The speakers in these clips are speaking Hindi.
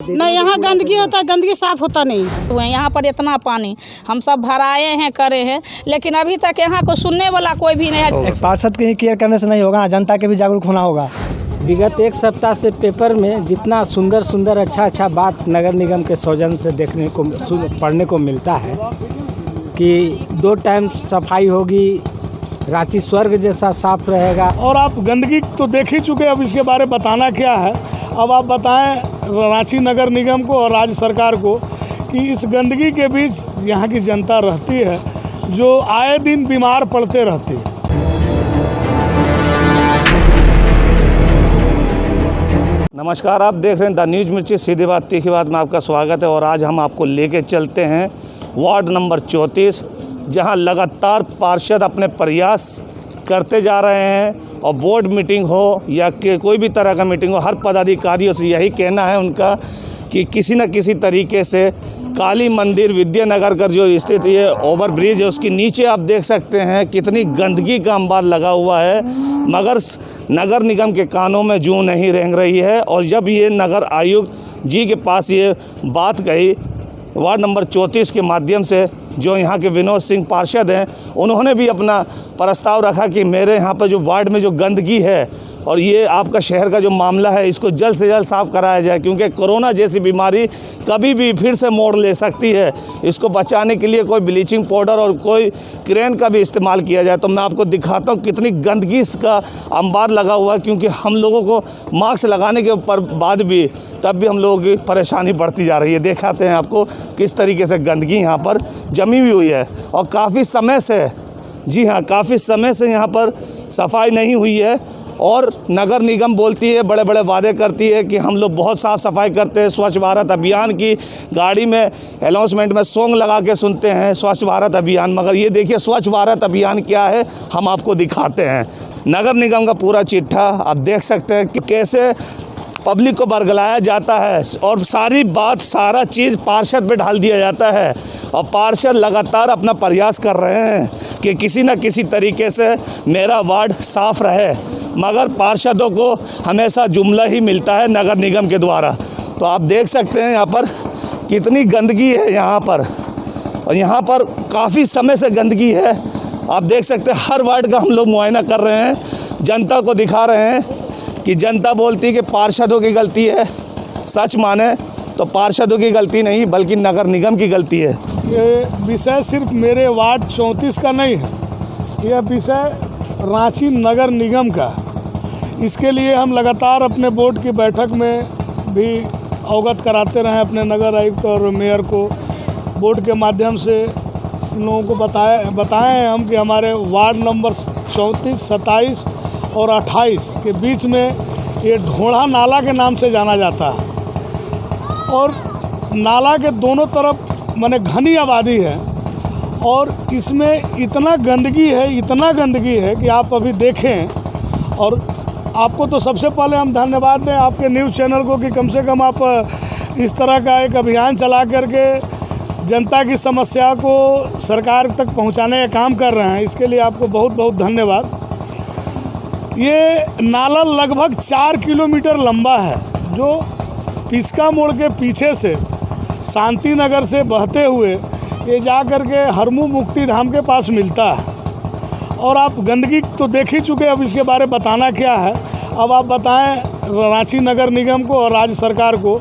नहीं, यहाँ गंदगी होता है, गंदगी साफ होता नहीं। यहाँ पर इतना पानी हम सब भराए हैं, करे हैं, लेकिन अभी तक यहाँ को सुनने वाला कोई भी नहीं है। एक पार्षद के ही केयर करने से नहीं होगा, जनता के भी जागरूक होना होगा। विगत एक सप्ताह से पेपर में जितना सुंदर सुंदर अच्छा बात नगर निगम के सौजन्य से देखने को पढ़ने को मिलता है कि 2 टाइम सफाई होगी, रांची स्वर्ग जैसा साफ रहेगा। और आप गंदगी तो देख ही चुके, अब इसके बारे में बताना क्या है। अब आप बताएं रांची नगर निगम को और राज्य सरकार को कि इस गंदगी के बीच यहाँ की जनता रहती है जो आए दिन बीमार पड़ते रहती है। नमस्कार, आप देख रहे हैं द न्यूज़ मिर्ची, सीधी बात तीखी बात में आपका स्वागत है। और आज हम आपको लेके चलते हैं वार्ड नंबर 34, जहां लगातार पार्षद अपने प्रयास करते जा रहे हैं। और बोर्ड मीटिंग हो या कोई भी तरह का मीटिंग हो, हर पदाधिकारियों से यही कहना है उनका कि किसी न किसी तरीके से काली मंदिर विद्यानगर का जो स्थित ये ओवर ब्रिज है, उसके नीचे आप देख सकते हैं कितनी गंदगी का अंबार लगा हुआ है, मगर नगर निगम के कानों में जूं नहीं रेंग रही है। और जब ये नगर आयुक्त जी के पास ये बात कही वार्ड नंबर 34 के माध्यम से, जो यहाँ के विनोद सिंह पार्षद हैं, उन्होंने भी अपना प्रस्ताव रखा कि मेरे यहाँ पर जो वार्ड में जो गंदगी है और ये आपका शहर का जो मामला है, इसको जल्द से जल्द साफ़ कराया जाए, क्योंकि कोरोना जैसी बीमारी कभी भी फिर से मोड़ ले सकती है। इसको बचाने के लिए कोई ब्लीचिंग पाउडर और कोई क्रेन का भी इस्तेमाल किया जाए। तो मैं आपको दिखाता हूँ कितनी गंदगी इसका अंबार लगा हुआ है, क्योंकि हम लोगों को मास्क लगाने के बाद भी तब भी हम लोगों की परेशानी बढ़ती जा रही है। दिखाते हैं आपको किस तरीके से गंदगी यहाँ पर जमी हुई है और काफ़ी समय से, जी हाँ, काफ़ी समय से यहाँ पर सफाई नहीं हुई है। और नगर निगम बोलती है, बड़े बड़े वादे करती है कि हम लोग बहुत साफ़ सफाई करते हैं, स्वच्छ भारत अभियान की गाड़ी में अनाउंसमेंट में सॉन्ग लगा के सुनते हैं स्वच्छ भारत अभियान। मगर ये देखिए स्वच्छ भारत अभियान क्या है, हम आपको दिखाते हैं। नगर निगम का पूरा चिट्ठा आप देख सकते हैं कि कैसे पब्लिक को बरगलाया जाता है और सारी बात, सारा चीज़ पार्षद पे ढाल दिया जाता है। और पार्षद लगातार अपना प्रयास कर रहे हैं कि किसी न किसी तरीके से मेरा वार्ड साफ़ रहे, मगर पार्षदों को हमेशा जुमला ही मिलता है नगर निगम के द्वारा। तो आप देख सकते हैं यहाँ पर कितनी गंदगी है यहाँ पर, और यहाँ पर काफ़ी समय से गंदगी है। आप देख सकते हैं हर वार्ड का हम लोग मुआयना कर रहे हैं, जनता को दिखा रहे हैं कि जनता बोलती है कि पार्षदों की गलती है। सच माने तो पार्षदों की गलती नहीं, बल्कि नगर निगम की गलती है। ये विषय सिर्फ मेरे वार्ड 34 का नहीं है, यह विषय रांची नगर निगम का। इसके लिए हम लगातार अपने बोर्ड की बैठक में भी अवगत कराते रहे अपने नगर आयुक्त और मेयर को। बोर्ड के माध्यम से उन लोगों को बताएं हम कि हमारे वार्ड नंबर 34, 27 और 28 के बीच में ये ढोढ़ा नाला के नाम से जाना जाता है। और नाला के दोनों तरफ माने घनी आबादी है और इसमें इतना गंदगी है कि आप अभी देखें। और आपको तो सबसे पहले हम धन्यवाद दें आपके न्यूज़ चैनल को कि कम से कम आप इस तरह का एक अभियान चला करके जनता की समस्या को सरकार तक पहुंचाने का काम कर रहे हैं। इसके लिए आपको बहुत बहुत धन्यवाद। ये नाला लगभग 4 किलोमीटर लंबा है, जो पिस्का मोड़ के पीछे से शांति नगर से बहते हुए ये जा कर के हरमू मुक्ति धाम के पास मिलता है। और आप गंदगी तो देख ही चुके, अब इसके बारे में बताना क्या है। अब आप बताएं रांची नगर निगम को और राज्य सरकार को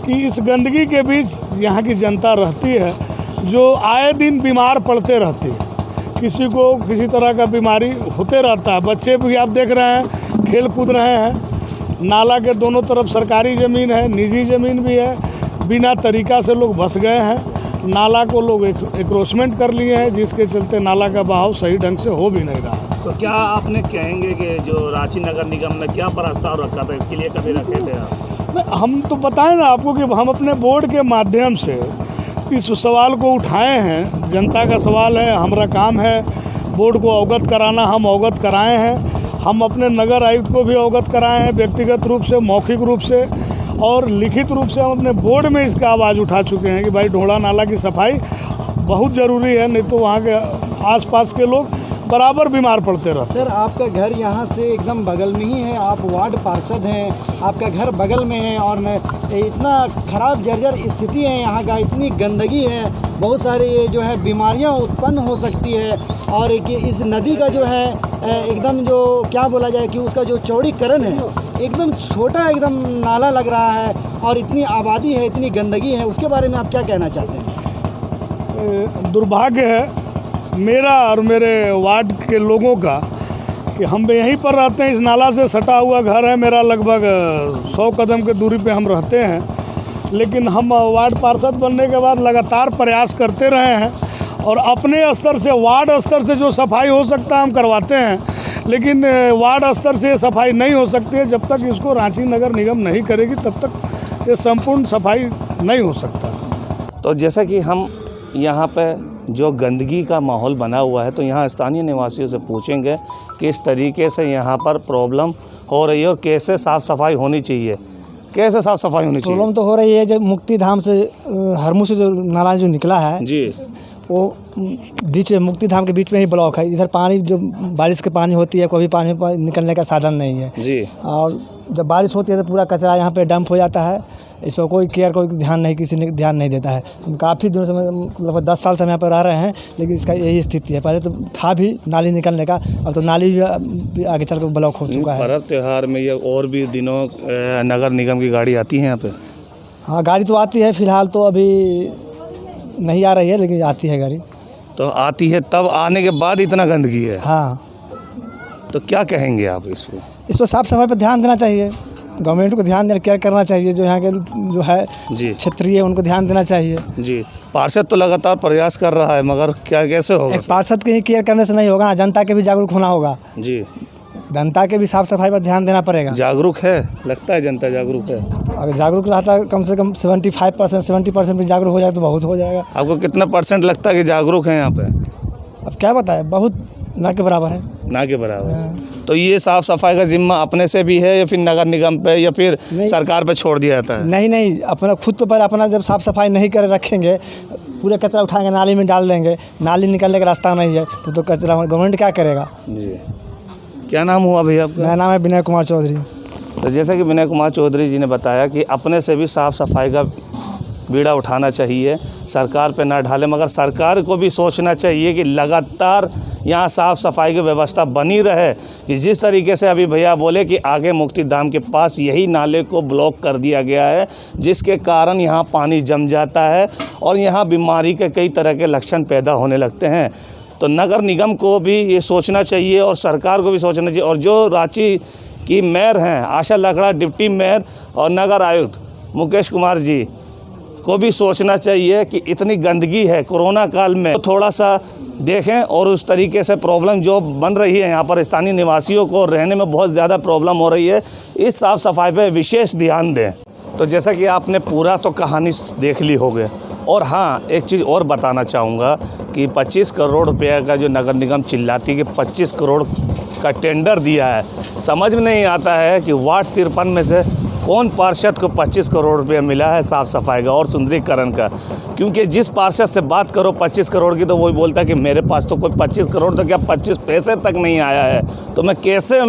कि इस गंदगी के बीच यहाँ की जनता रहती है जो आए दिन बीमार पड़ते रहती है। किसी को किसी तरह का बीमारी होते रहता है। बच्चे भी आप देख रहे हैं खेल कूद रहे हैं। नाला के दोनों तरफ सरकारी ज़मीन है, निजी ज़मीन भी है। बिना तरीका से लोग बस गए हैं। नाला को लोग एक्रोचमेंट कर लिए हैं, जिसके चलते नाला का बहाव सही ढंग से हो भी नहीं रहा। तो क्या आपने कहेंगे कि जो रांची नगर निगम ने क्या प्रस्ताव रखा था, इसके लिए कभी रखे थे आप? हम तो बताएं ना आपको कि हम अपने बोर्ड के माध्यम से इस सवाल को उठाए हैं। जनता का सवाल है, हमारा काम है बोर्ड को अवगत कराना। हम अवगत कराए हैं, हम अपने नगर आयुक्त को भी अवगत कराए हैं, व्यक्तिगत रूप से, मौखिक रूप से और लिखित रूप से हम अपने बोर्ड में इसका आवाज़ उठा चुके हैं कि भाई ढोढ़ा नाला की सफाई बहुत ज़रूरी है। नहीं तो वहाँ के आसपास के लोग बराबर बीमार पड़ते रहते। सर आपका घर यहाँ से एकदम बगल में ही है, आप वार्ड पार्षद हैं, आपका घर बगल में है और इतना ख़राब जर्जर स्थिति है यहाँ का, इतनी गंदगी है, बहुत सारी ये जो है बीमारियाँ उत्पन्न हो सकती है। और कि इस नदी का जो है एकदम जो क्या बोला जाए कि उसका जो चौड़ीकरण है एकदम छोटा, एकदम नाला लग रहा है और इतनी आबादी है, इतनी गंदगी है, उसके बारे में आप क्या कहना चाहते हैं? दुर्भाग्य है मेरा और मेरे वार्ड के लोगों का कि हम यहीं पर रहते हैं। इस नाला से सटा हुआ घर है मेरा, लगभग 100 कदम के दूरी पे हम रहते हैं। लेकिन हम वार्ड पार्षद बनने के बाद लगातार प्रयास करते रहे हैं और अपने स्तर से, वार्ड स्तर से जो सफाई हो सकता है हम करवाते हैं, लेकिन वार्ड स्तर से ये सफाई नहीं हो सकती है। जब तक इसको रांची नगर निगम नहीं करेगी तब तक ये संपूर्ण सफाई नहीं हो सकता। तो जैसा कि हम यहाँ पे जो गंदगी का माहौल बना हुआ है, तो यहाँ स्थानीय निवासियों से पूछेंगे किस तरीके से यहाँ पर प्रॉब्लम हो रही है और कैसे साफ़ सफाई होनी चाहिए, कैसे साफ़ सफाई होनी चाहिए। प्रॉब्लम तो हो रही है, जो मुक्ति धाम से हरमू से जो नाला जो निकला है जी, वो बीच में मुक्ति धाम के बीच में ही ब्लॉक है। इधर पानी जो बारिश के पानी होती है, कोई पानी निकलने का साधन नहीं है जी। और जब बारिश होती है तो पूरा कचरा यहाँ पे डंप हो जाता है, इस पर कोई केयर, कोई ध्यान नहीं, किसी ने ध्यान नहीं देता है। हम काफ़ी दिनों से, लगभग 10 साल से हम यहाँ पर रह रहे हैं, लेकिन इसका यही स्थिति है। पहले तो था भी नाली निकलने का, अब तो नाली भी आगे चल कर ब्लॉक हो चुका है। पर्व त्यौहार में या और भी दिनों नगर निगम की गाड़ी आती है यहाँ पे? हाँ, गाड़ी तो आती है, फ़िलहाल तो अभी नहीं आ रही है, लेकिन आती है गाड़ी। तो आती है, तब आने के बाद इतना गंदगी है। हाँ, तो क्या कहेंगे आप इस पर? इस पर साफ़ सफाई पर ध्यान देना चाहिए, गवर्नमेंट को ध्यान देना, केयर करना चाहिए। जो यहाँ के जो है जी क्षेत्रीय, उनको ध्यान देना चाहिए। जी, पार्षद तो लगातार प्रयास कर रहा है, मगर क्या कैसे होगा? एक पार्षद के ही केयर करने से नहीं होगा, जनता के भी जागरूक होना होगा। जी, जनता के भी साफ़ सफाई पर ध्यान देना पड़ेगा। जागरूक है, लगता है जनता जागरूक है। अगर जागरूक रहता है, कम से कम 75%, 70% भी जागरूक हो जाए तो बहुत हो जाएगा। आपको कितना परसेंट लगता है कि जागरूक है यहाँ पे? अब क्या बताएं, बहुत ना के बराबर है। ना के बराबर। तो ये साफ़ सफाई का जिम्मा अपने से भी है या फिर नगर निगम पे या फिर सरकार पे छोड़ दिया जाता है? नहीं, अपना खुद तो पर अपना जब साफ़ सफाई नहीं कर रखेंगे, पूरे कचरा उठाएंगे नाली में डाल देंगे, नाली निकलने का रास्ता नहीं है तो कचरा गवर्नमेंट क्या करेगा? जी। क्या नाम हुआ भैया आपका? मेरा नाम है विनय कुमार चौधरी। तो जैसा कि विनय कुमार चौधरी जी ने बताया कि अपने से भी साफ़ सफाई का बीड़ा उठाना चाहिए, सरकार पे ना ढाले, मगर सरकार को भी सोचना चाहिए कि लगातार यहाँ साफ़ सफाई की व्यवस्था बनी रहे। कि जिस तरीके से अभी भैया बोले कि आगे मुक्ति धाम के पास यही नाले को ब्लॉक कर दिया गया है, जिसके कारण यहाँ पानी जम जाता है और यहाँ बीमारी के कई तरह के लक्षण पैदा होने लगते हैं। तो नगर निगम को भी ये सोचना चाहिए और सरकार को भी सोचना चाहिए। और जो रांची की मेयर हैं आशा लकड़ा, डिप्टी मेयर और नगर आयुक्त मुकेश कुमार जी को भी सोचना चाहिए कि इतनी गंदगी है कोरोना काल में, तो थोड़ा सा देखें और उस तरीके से प्रॉब्लम जो बन रही है यहाँ पर स्थानीय निवासियों को रहने में बहुत ज़्यादा प्रॉब्लम हो रही है, इस साफ़ सफाई पे विशेष ध्यान दें। तो जैसा कि आपने पूरा तो कहानी देख ली होगी, और हाँ एक चीज़ और बताना चाहूँगा कि 25 करोड़ रुपये का जो नगर निगम चिल्लाती है कि 25 करोड़ का टेंडर दिया है, समझ में नहीं आता है कि वार्ड 53 में से कौन पार्षद को 25 करोड़ रुपये मिला है साफ़ सफाई का और सुंदरीकरण का। क्योंकि जिस पार्षद से बात करो 25 करोड़ की, तो वही बोलता है कि मेरे पास तो कोई 25 करोड़ तो क्या 25 पैसे तक नहीं आया है, तो मैं कैसे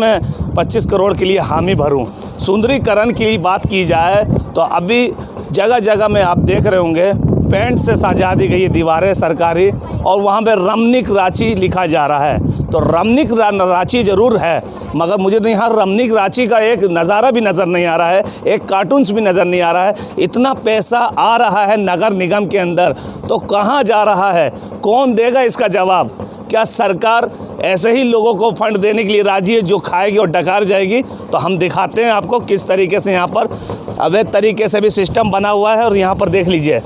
25 करोड़ के लिए हामी भरूं। सुंदरीकरण की बात की जाए तो अभी जगह जगह में आप देख रहे होंगे पेंट से सजा दी गई दीवारें सरकारी, और वहाँ पे रमणीक रांची लिखा जा रहा है। तो रमणीक रांची ज़रूर है, मगर मुझे तो यहाँ रमणीक रांची का एक नज़ारा भी नज़र नहीं आ रहा है, एक कार्टून्स भी नज़र नहीं आ रहा है। इतना पैसा आ रहा है नगर निगम के अंदर, तो कहाँ जा रहा है, कौन देगा इसका जवाब? क्या सरकार ऐसे ही लोगों को फंड देने के लिए राजी है जो खाएगी और डकार जाएगी? तो हम दिखाते हैं आपको किस तरीके से यहाँ पर अवैध तरीके से भी सिस्टम बना हुआ है। और यहाँ पर देख लीजिए,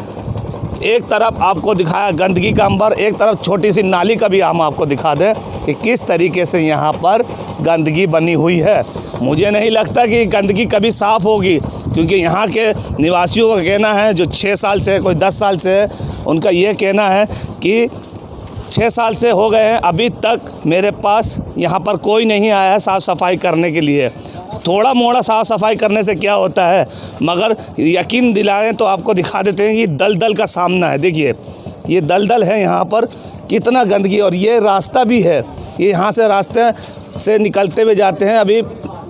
एक तरफ आपको दिखाया गंदगी का अंबर, एक तरफ छोटी सी नाली का भी हम आपको दिखा दें कि किस तरीके से यहाँ पर गंदगी बनी हुई है। मुझे नहीं लगता कि गंदगी कभी साफ़ होगी, क्योंकि यहाँ के निवासियों का कहना है, जो 6 साल से, कोई 10 साल से है, उनका ये कहना है कि 6 साल से हो गए हैं, अभी तक मेरे पास यहाँ पर कोई नहीं आया है साफ़ सफाई करने के लिए। थोड़ा मोड़ा साफ़ सफाई करने से क्या होता है, मगर यकीन दिलाएं तो आपको दिखा देते हैं कि दलदल का सामना है। देखिए ये दलदल है यहाँ पर, कितना गंदगी। और ये रास्ता भी है, ये यहाँ से रास्ते से निकलते हुए जाते हैं अभी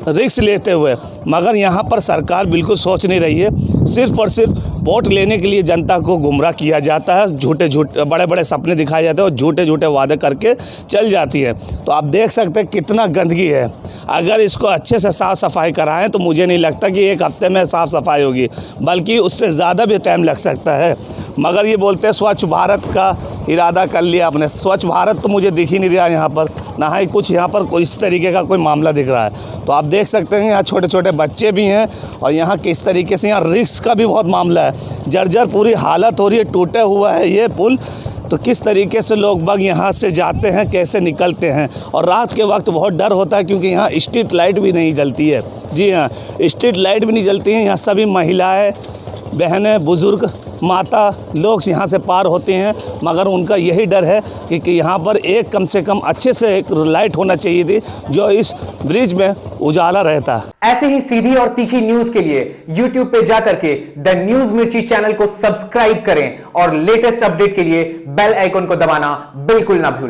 रिस्क लेते हुए, मगर यहाँ पर सरकार बिल्कुल सोच नहीं रही है। सिर्फ और सिर्फ वोट लेने के लिए जनता को गुमराह किया जाता है, झूठे बड़े बड़े सपने दिखाए जाते हैं और झूठे वादे करके चल जाती है। तो आप देख सकते हैं कितना गंदगी है। अगर इसको अच्छे से साफ़ सफाई कराएं तो मुझे नहीं लगता कि एक हफ्ते में साफ़ सफाई होगी, बल्कि उससे ज़्यादा भी टाइम लग सकता है। मगर ये बोलते हैं स्वच्छ भारत का इरादा कर लिया आपने, स्वच्छ भारत तो मुझे दिख ही नहीं रहा यहाँ पर, ना ही कुछ यहाँ पर कोई इस तरीके का कोई मामला दिख रहा है। तो आप देख सकते हैं यहाँ छोटे छोटे बच्चे भी हैं और यहाँ किस तरीके से यहाँ रिस्क का भी बहुत मामला है। जर्जर पूरी हालत हो रही है, टूटा हुआ है ये पुल। तो किस तरीके से लोग बाग यहाँ से जाते हैं, कैसे निकलते हैं। और रात के वक्त बहुत डर होता है क्योंकि यहाँ स्ट्रीट लाइट भी नहीं जलती है। जी हाँ, स्ट्रीट लाइट भी नहीं जलती है। यहाँ सभी महिलाएं, बहनें, बुज़ुर्ग, माता लोग यहाँ से पार होते हैं, मगर उनका यही डर है कि यहाँ पर एक कम से कम अच्छे से एक लाइट होना चाहिए थी जो इस ब्रिज में उजाला रहता। ऐसे ही सीधी और तीखी न्यूज के लिए YouTube पे जाकर के द न्यूज मिर्ची चैनल को सब्सक्राइब करें और लेटेस्ट अपडेट के लिए बेल आइकन को दबाना बिल्कुल ना भूलें।